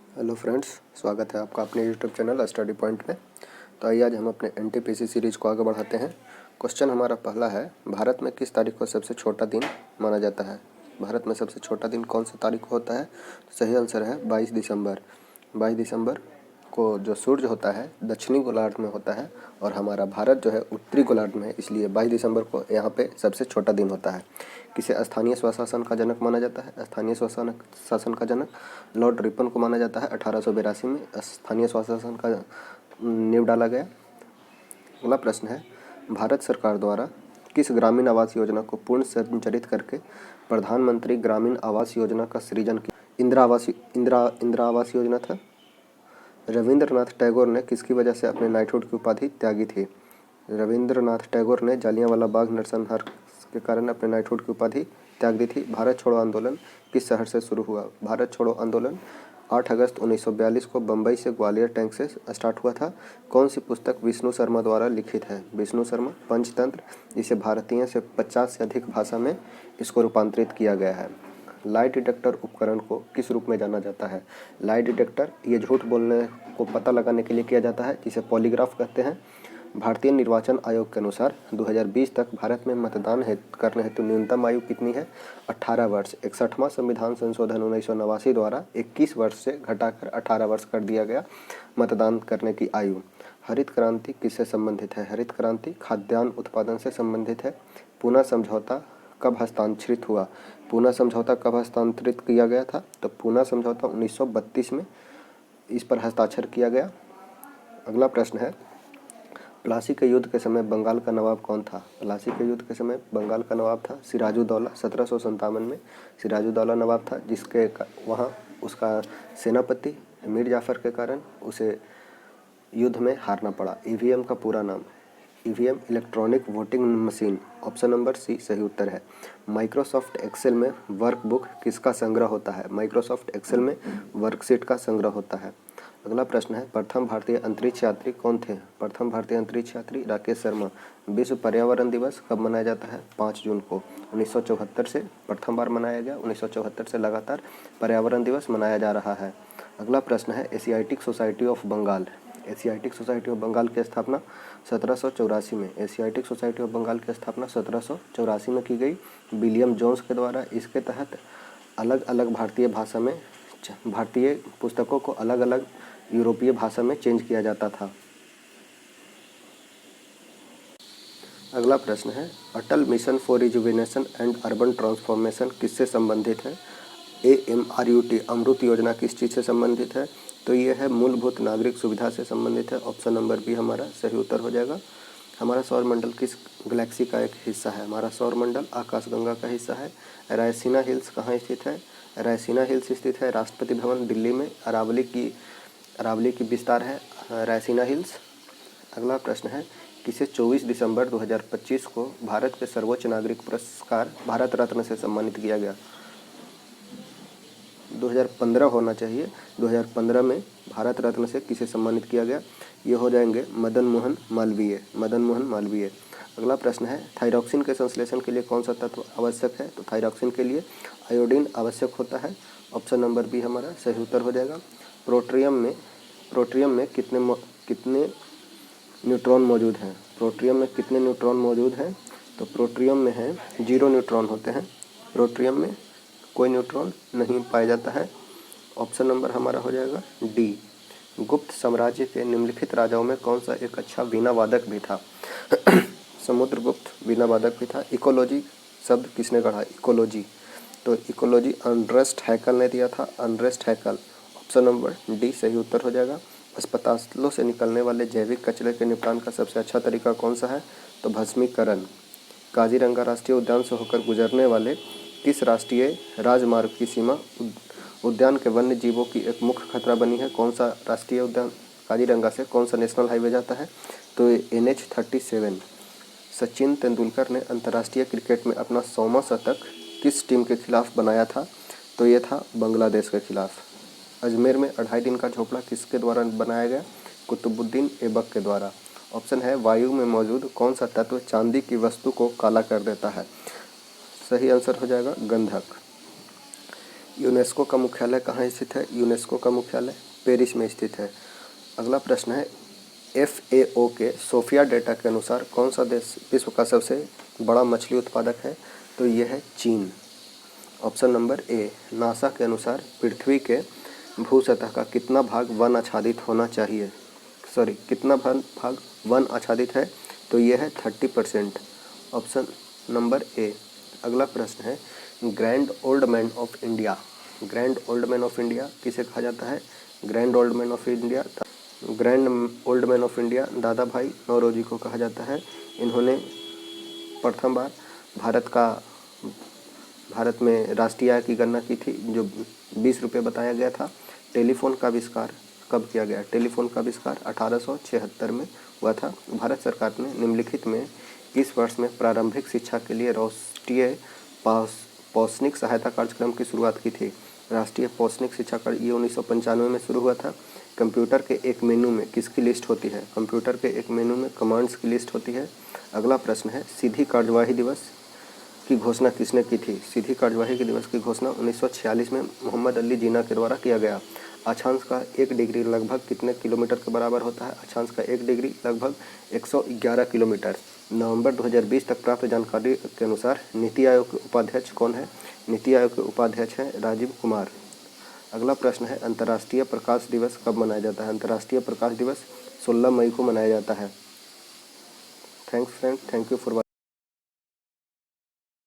Hello friends, स्वागत है आपका अपने यूट्यूब चैनल स्टडी पॉइंट में। तो आइए आज हम अपने एनटीपीसी सीरीज को आगे बढ़ाते हैं। क्वेश्चन हमारा पहला है, भारत में किस तारीख को सबसे छोटा दिन माना जाता है? भारत में सबसे छोटा दिन कौन सा तारीख को होता है? तो सही आंसर है 22 दिसंबर। 22 दिसंबर को जो सूर्य होता है दक्षिणी गोलार्ध में होता है और हमारा भारत जो है उत्तरी गोलार्ध में है, इसलिए 22 दिसंबर को यहाँ पे सबसे छोटा दिन होता है। किसे स्थानीय स्वशासन का जनक माना जाता है? स्थानीय शासन का जनक लॉर्ड रिपन को माना जाता है। 1882 में स्थानीय स्वशासन का नींव डाला गया। अगला प्रश्न है, भारत सरकार द्वारा किस ग्रामीण आवास योजना को पूर्ण संचालित करके प्रधानमंत्री ग्रामीण आवास योजना का सृजन किया? इंदिरा आवास योजना था। रविंद्रनाथ टैगोर ने किसकी वजह से अपने नाइटहुड की उपाधि त्यागी थी? रविंद्रनाथ टैगोर ने जालियांवाला बाग नरसंहार के कारण अपने नाइटहुड की उपाधि त्याग दी थी। भारत छोड़ो आंदोलन किस शहर से शुरू हुआ? भारत छोड़ो आंदोलन 8 अगस्त 1942 को बम्बई से ग्वालियर टैंक से स्टार्ट हुआ था। कौन सी पुस्तक विष्णु शर्मा द्वारा लिखित है? विष्णु शर्मा पंचतंत्र, जिसे भारतीय से 50 से अधिक भाषा में इसको रूपांतरित किया गया है। लाई डिटेक्टर उपकरण को किस रूप में जाना जाता है? लाई डिटेक्टर ये झूठ बोलने को पता लगाने के लिए किया जाता है, जिसे पॉलीग्राफ कहते हैं। भारतीय निर्वाचन आयोग के अनुसार 2020 तक भारत में मतदान करने हेतु न्यूनतम आयु कितनी है? 18 वर्ष। 61वां संविधान संशोधन 1989 द्वारा 21 वर्ष से घटाकर 18 वर्ष कर दिया गया मतदान करने की आयु। हरित क्रांति किससे संबंधित है? हरित क्रांति खाद्यान्न उत्पादन से संबंधित है। पूना समझौता कब हस्ताक्षरित हुआ? पूना समझौता कब हस्तांतरित किया गया था? तो पूना समझौता 1932 में इस पर हस्ताक्षर किया गया। अगला प्रश्न है, प्लासी के युद्ध के समय बंगाल का नवाब कौन था? प्लासी के युद्ध के समय बंगाल का नवाब था सिराजुद्दौला। 1757 में सिराजुद्दौला नवाब था, जिसके वहाँ उसका सेनापति मीर जाफर के कारण उसे युद्ध में हारना पड़ा। ईवीएम का पूरा नाम? EVM electronic voting machine. Option number C सही उत्तर है। माइक्रोसॉफ्ट एक्सेल में वर्कबुक किसका संग्रह होता है? माइक्रोसॉफ्ट एक्सेल में वर्कशीट का संग्रह होता है। अगला प्रश्न है, प्रथम भारतीय अंतरिक्ष यात्री कौन थे? प्रथम भारतीय अंतरिक्ष यात्री राकेश शर्मा। विश्व पर्यावरण दिवस कब मनाया जाता है? 5 जून को। 1974 से प्रथम बार मनाया गया। 1974 से लगातार पर्यावरण दिवस मनाया जा रहा है। अगला प्रश्न है, Asiatic Society of Bengal. Asiatic Society of Bengal की स्थापना 1784 में। एशियाटिक सोसाइटी ऑफ बंगाल की स्थापना 1784 में की गई विलियम जोन्स के द्वारा। इसके तहत अलग अलग भारतीय पुस्तकों को अलग अलग यूरोपीय भाषा में चेंज किया जाता था। अगला प्रश्न है, Atal mission for rejuvenation and urban transformation किससे संबंधित है? AMRUT अमृत योजना किस चीज़ से संबंधित है? तो ये है मूलभूत नागरिक सुविधा से संबंधित है। ऑप्शन नंबर बी हमारा सही उत्तर हो जाएगा। हमारा सौरमंडल किस गैलेक्सी का एक हिस्सा है? हमारा सौरमंडल आकाशगंगा का हिस्सा है। रायसीना हिल्स कहाँ स्थित है? रायसीना हिल्स स्थित है राष्ट्रपति भवन दिल्ली में। अरावली की विस्तार है रायसीना हिल्स। अगला प्रश्न है, किसे 24 दिसंबर 2025 को भारत के सर्वोच्च नागरिक पुरस्कार भारत रत्न से सम्मानित किया गया? 2015 होना चाहिए। 2015 में भारत रत्न से किसे सम्मानित किया गया? ये हो जाएंगे मदन मोहन मालवीय। अगला प्रश्न है, थायरॉक्सिन के संश्लेषण के लिए कौन सा तत्व आवश्यक है? तो थायरॉक्सिन के लिए आयोडीन आवश्यक होता है। ऑप्शन नंबर बी हमारा सही उत्तर हो जाएगा। प्रोट्रियम में कितने न्यूट्रॉन मौजूद हैं? प्रोट्रियम में कितने न्यूट्रॉन मौजूद हैं? तो प्रोट्रियम में है 0 न्यूट्रॉन होते हैं। प्रोट्रियम में कोई न्यूट्रॉन नहीं पाया जाता है। ऑप्शन नंबर हमारा हो जाएगा डी। गुप्त साम्राज्य के निम्नलिखित राजाओं में कौन सा एक अच्छा वीणा वादक भी था? समुद्रगुप्त वीणा वादक भी था। इकोलॉजी शब्द किसने गढ़ा? इकोलॉजी, तो इकोलॉजी अर्नेस्ट हैकल ने दिया था। अर्नेस्ट हैकल। ऑप्शन नंबर डी सही उत्तर हो जाएगा। अस्पतालों से निकलने वाले जैविक कचरे के निपटान का सबसे अच्छा तरीका कौन सा है? तो भस्मीकरण। काजीरंगा राष्ट्रीय उद्यान से होकर गुजरने वाले किस राष्ट्रीय राजमार्ग की सीमा उद्यान के वन्य जीवों की एक मुख्य खतरा बनी है? कौन सा राष्ट्रीय उद्यान काजीरंगा से कौन सा नेशनल हाईवे जाता है? तो NH-37। सचिन तेंदुलकर ने अंतर्राष्ट्रीय क्रिकेट में अपना 100वां शतक किस टीम के खिलाफ बनाया था? तो ये था बांग्लादेश के खिलाफ। अजमेर में 2.5 दिन का झोपड़ा किसके द्वारा बनाया गया? कुतुबुद्दीन ऐबक के द्वारा। ऑप्शन है, वायु में मौजूद कौन सा तत्व चांदी की वस्तु को काला कर देता है? सही आंसर हो जाएगा गंधक। यूनेस्को का मुख्यालय कहाँ स्थित है? यूनेस्को का मुख्यालय पेरिस में स्थित है। अगला प्रश्न है, FAO के सोफिया डेटा के अनुसार कौन सा देश विश्व का सबसे बड़ा मछली उत्पादक है? तो यह है चीन। Option number A. नासा के अनुसार पृथ्वी के भू सतह का कितना भाग वन आच्छादित होना चाहिए? कितना भाग वन आच्छादित है? तो यह है 30%। Option number A. अगला प्रश्न है, grand old man of India. Grand old man of India किसे कहा जाता है? Grand old man of India दादा भाई नौरोजी को कहा जाता है। इन्होंने प्रथम बार भारत में राष्ट्रीय आय की गणना की थी, जो 20 रुपये बताया गया था। टेलीफोन का आविष्कार कब किया गया? टेलीफोन का आविष्कार 1876 में हुआ था। भारत सरकार ने निम्नलिखित में इस वर्ष में प्रारंभिक शिक्षा के लिए राष्ट्रीय पौष्टिक सहायता कार्यक्रम की शुरुआत की थी। राष्ट्रीय पौष्टिक शिक्षा कार्यक्रम ये 1995 में शुरू हुआ था। कंप्यूटर के एक मेनू में किसकी लिस्ट होती है? कंप्यूटर के एक मेनू में कमांड्स की लिस्ट होती है। अगला प्रश्न है, सीधी कार्यवाही दिवस की घोषणा किसने की थी? सीधी कार्यवाही के दिवस की घोषणा 1946 में मोहम्मद अली जिन्ना के द्वारा किया गया। अक्षांश का 1 डिग्री लगभग कितने किलोमीटर के बराबर होता है? अक्षांश का 1 डिग्री लगभग 111 किलोमीटर। नवंबर 2020 तक प्राप्त जानकारी के अनुसार नीति आयोग के उपाध्यक्ष कौन है? नीति आयोग के उपाध्यक्ष हैं राजीव कुमार। अगला प्रश्न है, अंतर्राष्ट्रीय प्रकाश दिवस कब मनाया जाता है? अंतर्राष्ट्रीय प्रकाश दिवस 16 मई को मनाया जाता है। Thanks friend, thank you for